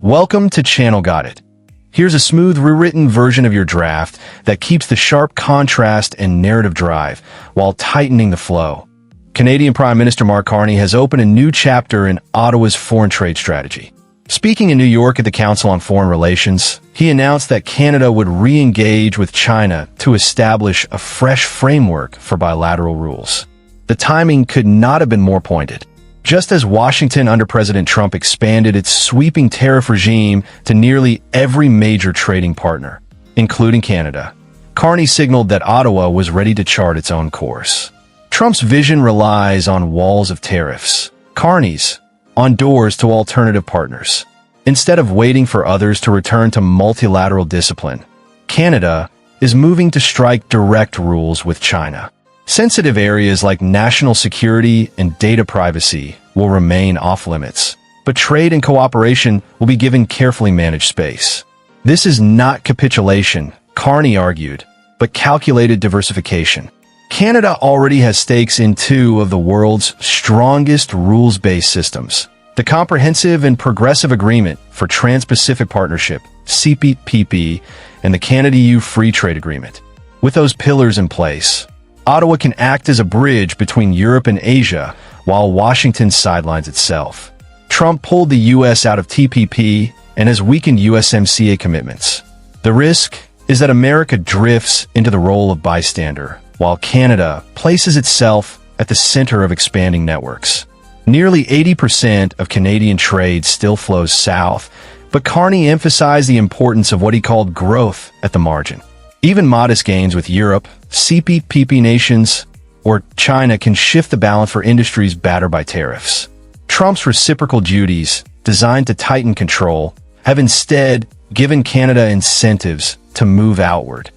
Welcome to Channel Got It. Here's a smooth, rewritten version of your draft that keeps the sharp contrast and narrative drive while tightening the flow. Canadian Prime Minister Mark Carney has opened a new chapter in Ottawa's foreign trade strategy. Speaking in New York at the Council on Foreign Relations, he announced that Canada would re-engage with China to establish a fresh framework for bilateral rules. The timing could not have been more pointed. Just as Washington under President Trump expanded its sweeping tariff regime to nearly every major trading partner, including Canada, Carney signaled that Ottawa was ready to chart its own course. Trump's vision relies on walls of tariffs. Carney's on doors to alternative partners. Instead of waiting for others to return to multilateral discipline, Canada is moving to strike direct rules with China. Sensitive areas like national security and data privacy will remain off-limits, but trade and cooperation will be given carefully managed space. This is not capitulation, Carney argued, but calculated diversification. Canada already has stakes in two of the world's strongest rules-based systems: the Comprehensive and Progressive Agreement for Trans-Pacific Partnership, CPTPP, and the Canada-EU Free Trade Agreement. With those pillars in place, Ottawa can act as a bridge between Europe and Asia while Washington sidelines itself. Trump pulled the U.S. out of TPP and has weakened USMCA commitments. The risk is that America drifts into the role of bystander, while Canada places itself at the center of expanding networks. Nearly 80% of Canadian trade still flows south, but Carney emphasized the importance of what he called growth at the margin. Even modest gains with Europe, CPTPP nations, or China can shift the balance for industries battered by tariffs. Trump's reciprocal duties, designed to tighten control, have instead given Canada incentives to move outward.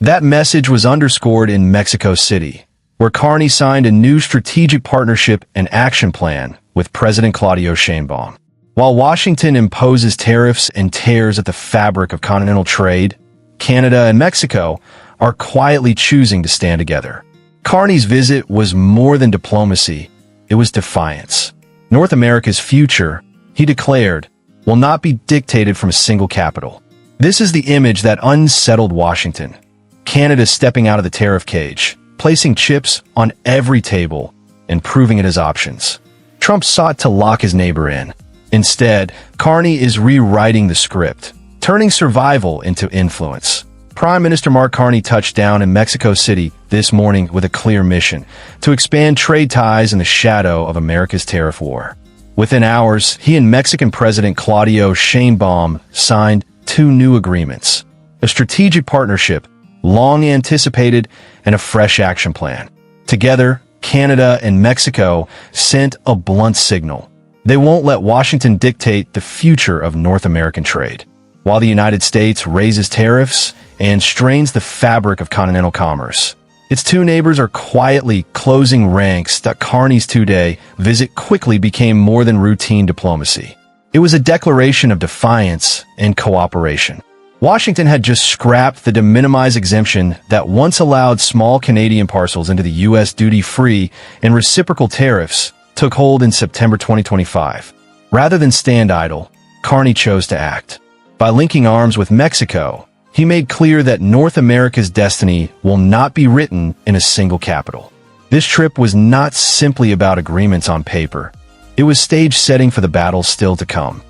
That message was underscored in Mexico City, where Carney signed a new strategic partnership and action plan with President Claudio Sheinbaum. While Washington imposes tariffs and tears at the fabric of continental trade, Canada and Mexico are quietly choosing to stand together. Carney's visit was more than diplomacy, it was defiance. North America's future, he declared, will not be dictated from a single capital. This is the image that unsettled Washington. Canada stepping out of the tariff cage, placing chips on every table, and proving it as options. Trump sought to lock his neighbor in. Instead, Carney is rewriting the script, turning survival into influence. Prime Minister Mark Carney touched down in Mexico City this morning with a clear mission: to expand trade ties in the shadow of America's tariff war. Within hours, he and Mexican President Claudio Sheinbaum signed two new agreements: a strategic partnership, long anticipated, and a fresh action plan. Together, Canada and Mexico sent a blunt signal. They won't let Washington dictate the future of North American trade. While the United States raises tariffs and strains the fabric of continental commerce, its two neighbors are quietly closing ranks. That Carney's two-day visit quickly became more than routine diplomacy. It was a declaration of defiance and cooperation. Washington had just scrapped the de minimis exemption that once allowed small Canadian parcels into the U.S. duty-free, and reciprocal tariffs took hold in September 2025. Rather than stand idle, Carney chose to act. By linking arms with Mexico, he made clear that North America's destiny will not be written in a single capital. This trip was not simply about agreements on paper. It was stage setting for the battles still to come.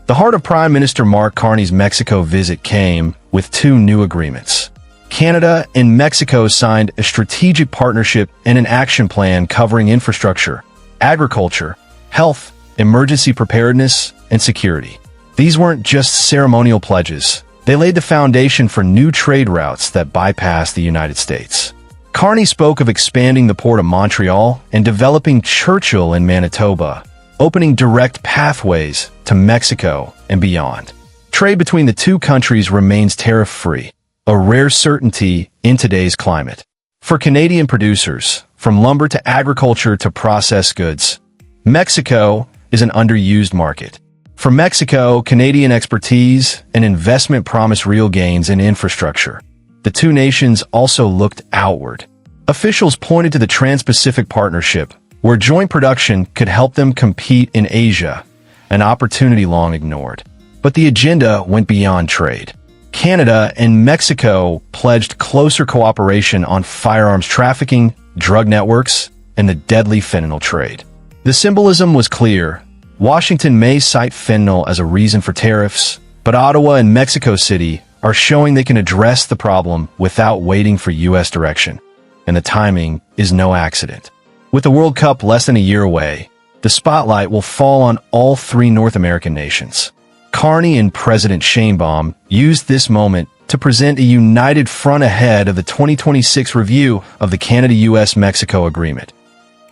The heart of Prime Minister Mark Carney's Mexico visit came with two new agreements. Canada and Mexico signed a strategic partnership and an action plan covering infrastructure, agriculture, health, emergency preparedness, and security. These weren't just ceremonial pledges. They laid the foundation for new trade routes that bypass the United States. Carney spoke of expanding the port of Montreal and developing Churchill in Manitoba, opening direct pathways to Mexico and beyond. Trade between the two countries remains tariff-free, a rare certainty in today's climate. For Canadian producers, from lumber to agriculture to processed goods, Mexico is an underused market. For Mexico, Canadian expertise and investment promise real gains in infrastructure. The two nations also looked outward. Officials pointed to the Trans-Pacific Partnership, where joint production could help them compete in Asia, an opportunity long ignored. But the agenda went beyond trade. Canada and Mexico pledged closer cooperation on firearms trafficking, drug networks, and the deadly fentanyl trade. The symbolism was clear. Washington may cite fentanyl as a reason for tariffs, but Ottawa and Mexico City are showing they can address the problem without waiting for U.S. direction. And the timing is no accident. With the World Cup less than a year away, the spotlight will fall on all three North American nations. Carney and President Sheinbaum used this moment to present a united front ahead of the 2026 review of the Canada-US-Mexico agreement,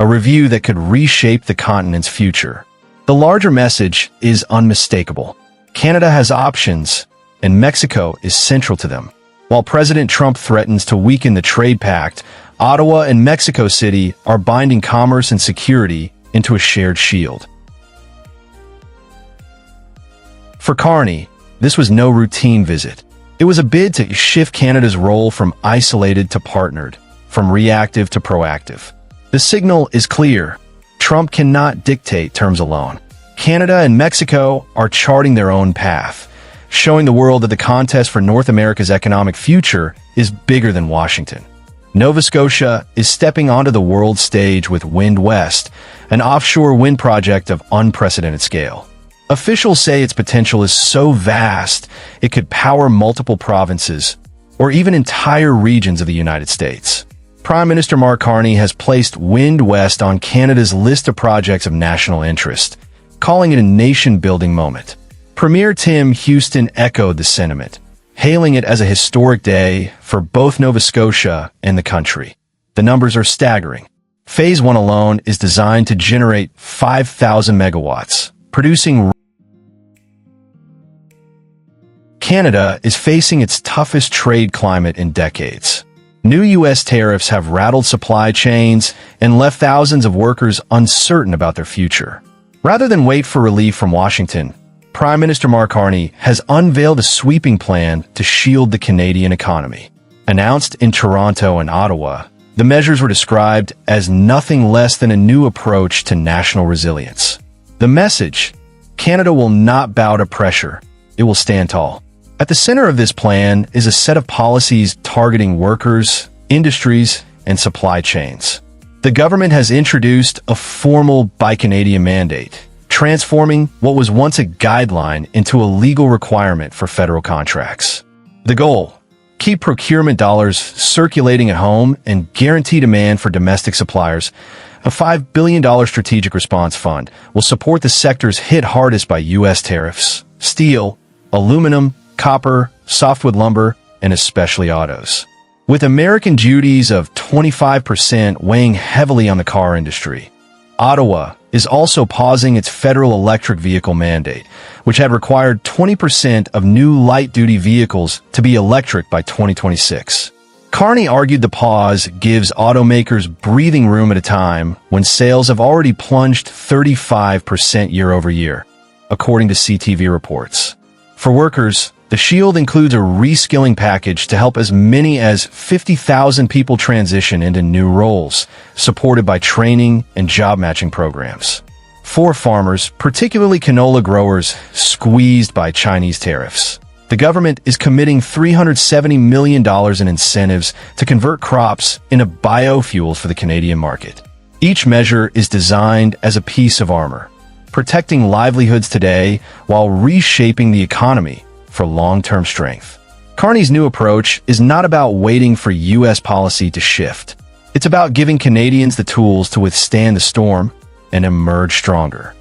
a review that could reshape the continent's future. The larger message is unmistakable. Canada has options, and Mexico is central to them. While President Trump threatens to weaken the trade pact, Ottawa and Mexico City are binding commerce and security into a shared shield. For Carney, this was no routine visit. It was a bid to shift Canada's role from isolated to partnered, from reactive to proactive. The signal is clear. Trump cannot dictate terms alone. Canada and Mexico are charting their own path, showing the world that the contest for North America's economic future is bigger than Washington. Nova Scotia is stepping onto the world stage with Wind West, an offshore wind project of unprecedented scale. Officials say its potential is so vast it could power multiple provinces or even entire regions of the United States. Prime Minister Mark Carney has placed Wind West on Canada's list of projects of national interest, calling it a nation-building moment. Premier Tim Houston echoed the sentiment, hailing it as a historic day for both Nova Scotia and the country. The numbers are staggering. Phase 1 alone is designed to generate 5,000 megawatts, producing. Canada is facing its toughest trade climate in decades. New U.S. tariffs have rattled supply chains and left thousands of workers uncertain about their future. Rather than wait for relief from Washington, Prime Minister Mark Carney has unveiled a sweeping plan to shield the Canadian economy. Announced in Toronto and Ottawa, the measures were described as nothing less than a new approach to national resilience. The message: Canada will not bow to pressure, it will stand tall. At the center of this plan is a set of policies targeting workers, industries, and supply chains. The government has introduced a formal Buy Canadian mandate, transforming what was once a guideline into a legal requirement for federal contracts. The goal: keep procurement dollars circulating at home and guarantee demand for domestic suppliers. A $5 billion strategic response fund will support the sectors hit hardest by U.S. tariffs: steel, aluminum, copper, softwood lumber, and especially autos. With American duties of 25% weighing heavily on the car industry, Ottawa is also pausing its federal electric vehicle mandate, which had required 20% of new light-duty vehicles to be electric by 2026. Carney argued the pause gives automakers breathing room at a time when sales have already plunged 35% year over year, according to CTV reports. For workers, the shield includes a reskilling package to help as many as 50,000 people transition into new roles, supported by training and job-matching programs. For farmers, particularly canola growers squeezed by Chinese tariffs, the government is committing $370 million in incentives to convert crops into biofuels for the Canadian market. Each measure is designed as a piece of armor, protecting livelihoods today while reshaping the economy for long-term strength. Carney's new approach is not about waiting for U.S. policy to shift. It's about giving Canadians the tools to withstand the storm and emerge stronger.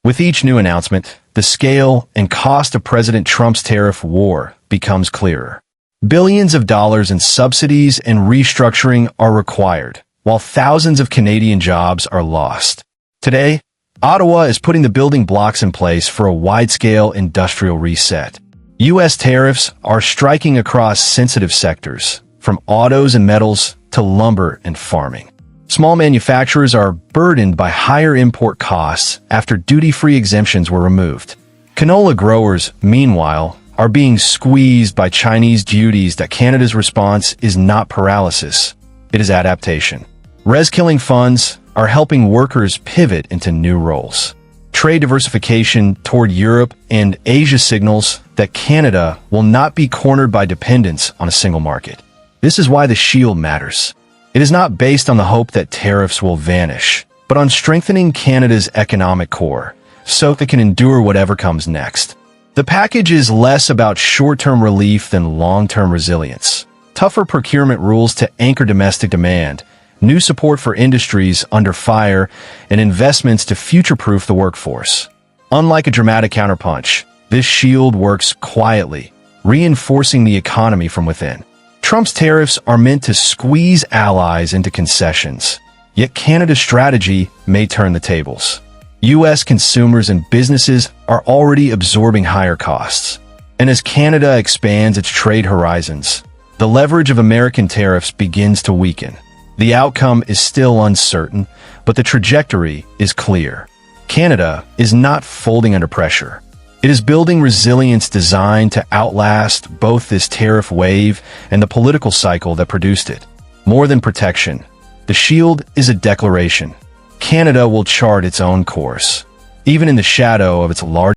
With each new announcement, the scale and cost of President Trump's tariff war becomes clearer. Billions of dollars in subsidies and restructuring are required, while thousands of Canadian jobs are lost. Today, Ottawa is putting the building blocks in place for a wide-scale industrial reset. U.S. tariffs are striking across sensitive sectors, from autos and metals to lumber and farming. Small manufacturers are burdened by higher import costs after duty-free exemptions were removed. Canola growers, meanwhile, are being squeezed by Chinese duties that Canada's response is not paralysis, it is adaptation. Res-killing funds are helping workers pivot into new roles. Trade diversification toward Europe and Asia signals that Canada will not be cornered by dependence on a single market. This is why the shield matters. It is not based on the hope that tariffs will vanish, but on strengthening Canada's economic core, so it can endure whatever comes next. The package is less about short-term relief than long-term resilience. Tougher procurement rules to anchor domestic demand, new support for industries under fire, and investments to future-proof the workforce. Unlike a dramatic counterpunch, this shield works quietly, reinforcing the economy from within. Trump's tariffs are meant to squeeze allies into concessions, yet Canada's strategy may turn the tables. U.S. consumers and businesses are already absorbing higher costs. And as Canada expands its trade horizons, the leverage of American tariffs begins to weaken. The outcome is still uncertain, but the trajectory is clear. Canada is not folding under pressure. It is building resilience designed to outlast both this tariff wave and the political cycle that produced it. More than protection, the shield is a declaration. Canada will chart its own course, even in the shadow of its large